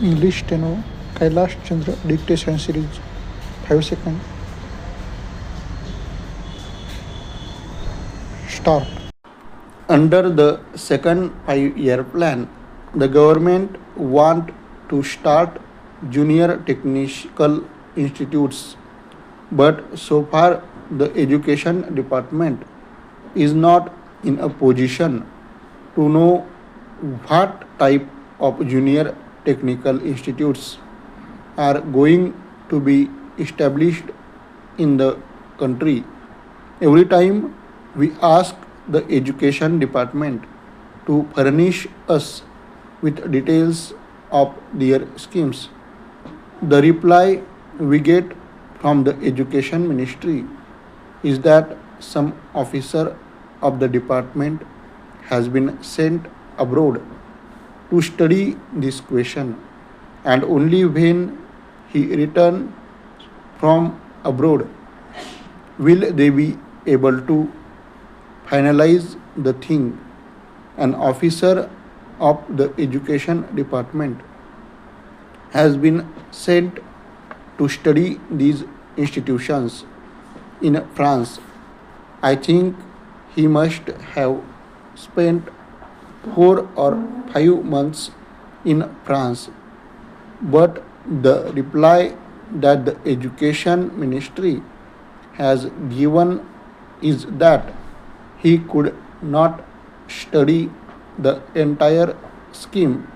English Steno, Kailash Chandra Dictation Series, 5 seconds. Start. Under the second 5-year plan, the government want to start junior technical institutes, but so far the education department is not in a position to know what type of junior technical institutes are going to be established in the country. Every time we ask the education department to furnish us with details of their schemes, the reply we get from the education ministry is that some officer of the department has been sent abroad to study this question, and only when he returns from abroad will they be able to finalize the thing. An officer of the education department has been sent to study these institutions in France. I think he must have spent 4 or 5 months in France. But the reply that the education ministry has given is that he could not study the entire scheme,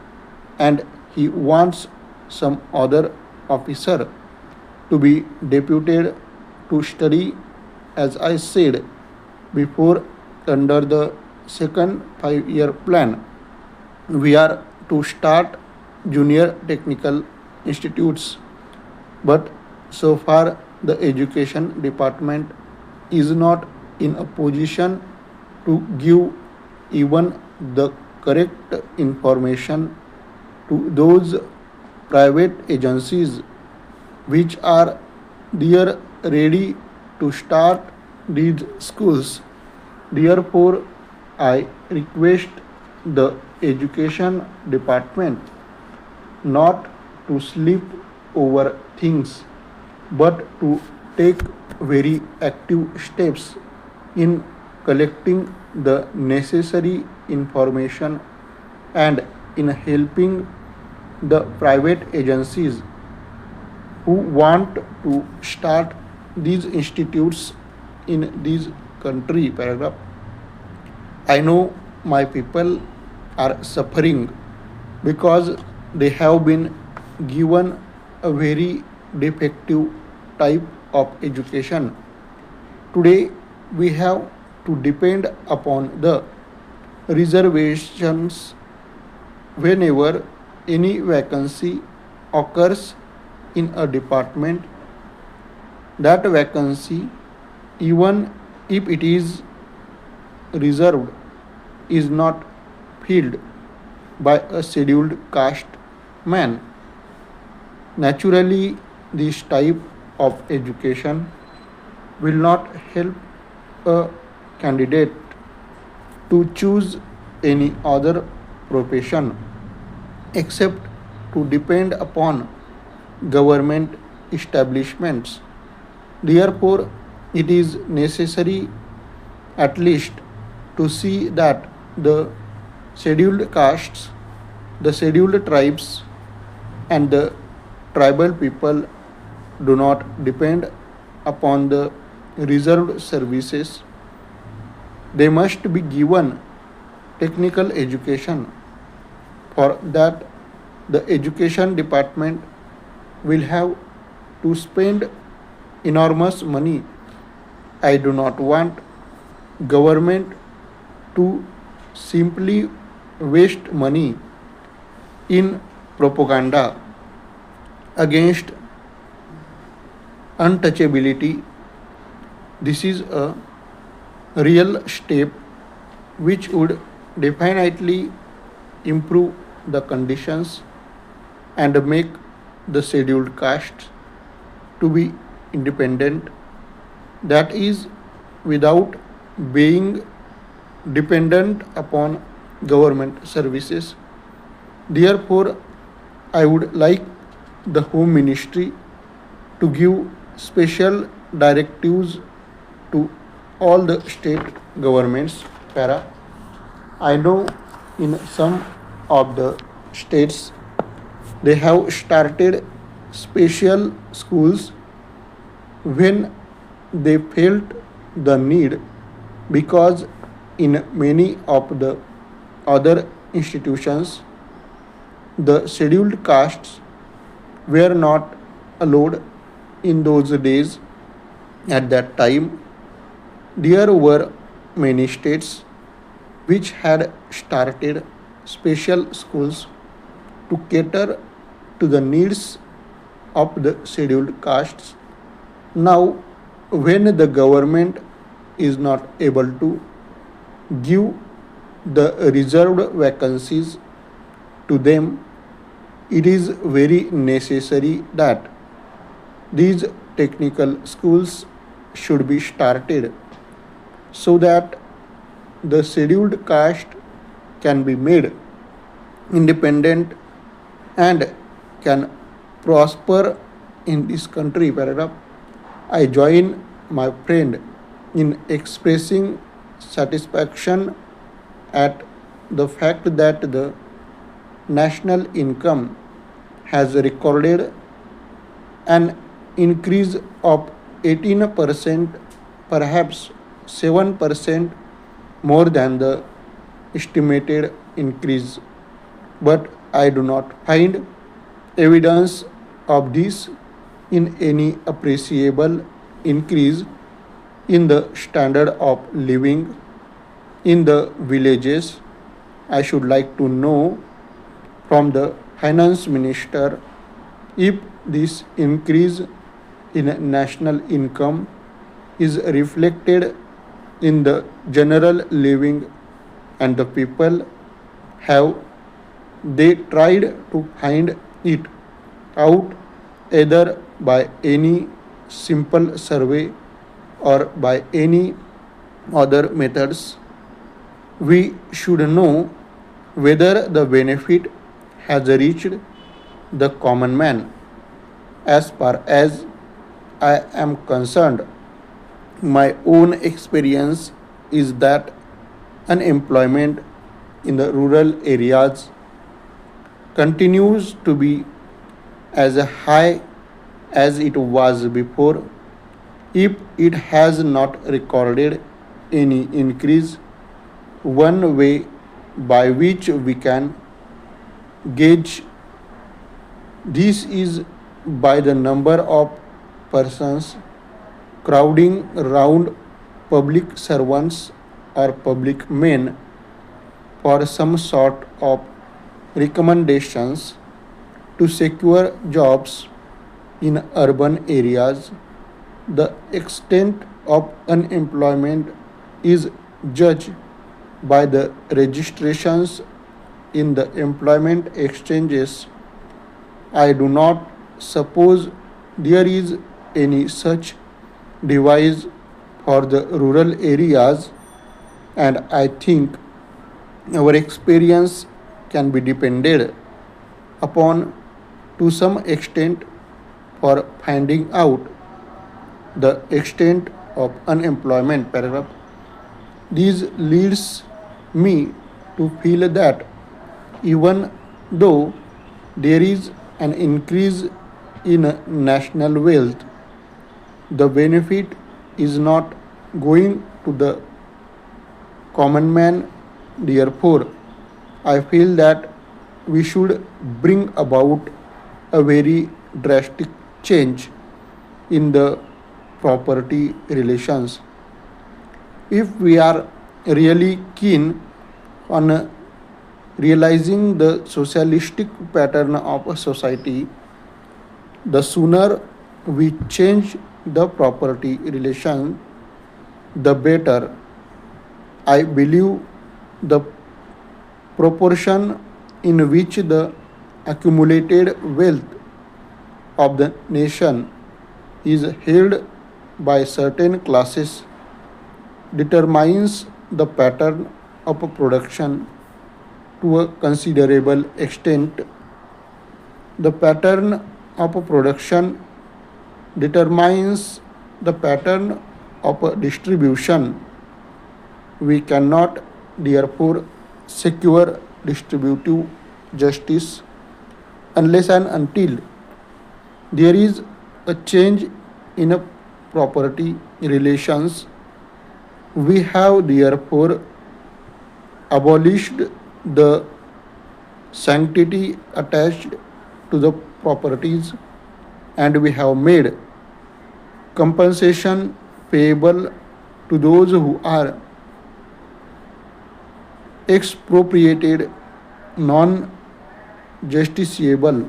and he wants some other officer to be deputed to study, as I said before. Under the second 5-year plan, we are to start junior technical institutes, but so far the education department is not in a position to give even the correct information to those private agencies which are there ready to start these schools. Therefore, I request the education department not to sleep over things, but to take very active steps in collecting the necessary information and in helping the private agencies who want to start these institutes in this country. Paragraph. I know my people are suffering because they have been given a very defective type of education. Today we have to depend upon the reservations whenever any vacancy occurs in a department. That vacancy, even if it is reserved, is not filled by a scheduled caste man. Naturally, this type of education will not help a candidate to choose any other profession except to depend upon government establishments. Therefore, it is necessary at least to see that the scheduled castes, the scheduled tribes, and the tribal people do not depend upon the reserved services. They must be given technical education. For that, the education department will have to spend enormous money. I do not want government to simply waste money in propaganda against untouchability. This is a real step which would definitely improve the conditions and make the scheduled castes to be independent, that is, without being dependent upon government services. Therefore, I would like the Home Ministry to give special directives to all the state governments. Para. I know in some of the states they have started special schools when they felt the need, because in many of the other institutions the scheduled castes were not allowed in those days. At that time there were many states which had started special schools to cater to the needs of the scheduled castes. Now, when the government is not able to give the reserved vacancies to them, it is very necessary that these technical schools should be started so that the scheduled caste can be made independent and can prosper in this country. Paragraph. I join my friend in expressing satisfaction at the fact that the national income has recorded an increase of 18%, perhaps 7% more than the estimated increase. But I do not find evidence of this in any appreciable increase in the standard of living in the villages. I should like to know from the finance minister if this increase in national income is reflected in the general living, and the people have they tried to find it out either by any simple survey or by any other methods. We should know whether the benefit has reached the common man. As far as I am concerned, my own experience is that unemployment in the rural areas continues to be as high as it was before. If it has not recorded any increase, one way by which we can gauge this is by the number of persons crowding round public servants or public men for some sort of recommendations to secure jobs in urban areas. The extent of unemployment is judged by the registrations in the employment exchanges. I do not suppose there is any such device for the rural areas, and I think our experience can be depended upon to some extent for finding out the extent of unemployment. Paragraph. This leads me to feel that even though there is an increase in national wealth, the benefit is not going to the common man. Therefore, I feel that we should bring about a very drastic change in the property relations. If we are really keen on realizing the socialistic pattern of a society, the sooner we change the property relation, the better. I believe the proportion in which the accumulated wealth of the nation is held by certain classes determines the pattern of production to a considerable extent. The pattern of production determines the pattern of distribution. We cannot therefore secure distributive justice unless and until there is a change in a property relations. We have therefore abolished the sanctity attached to the properties, and we have made compensation payable to those who are expropriated non justiciable.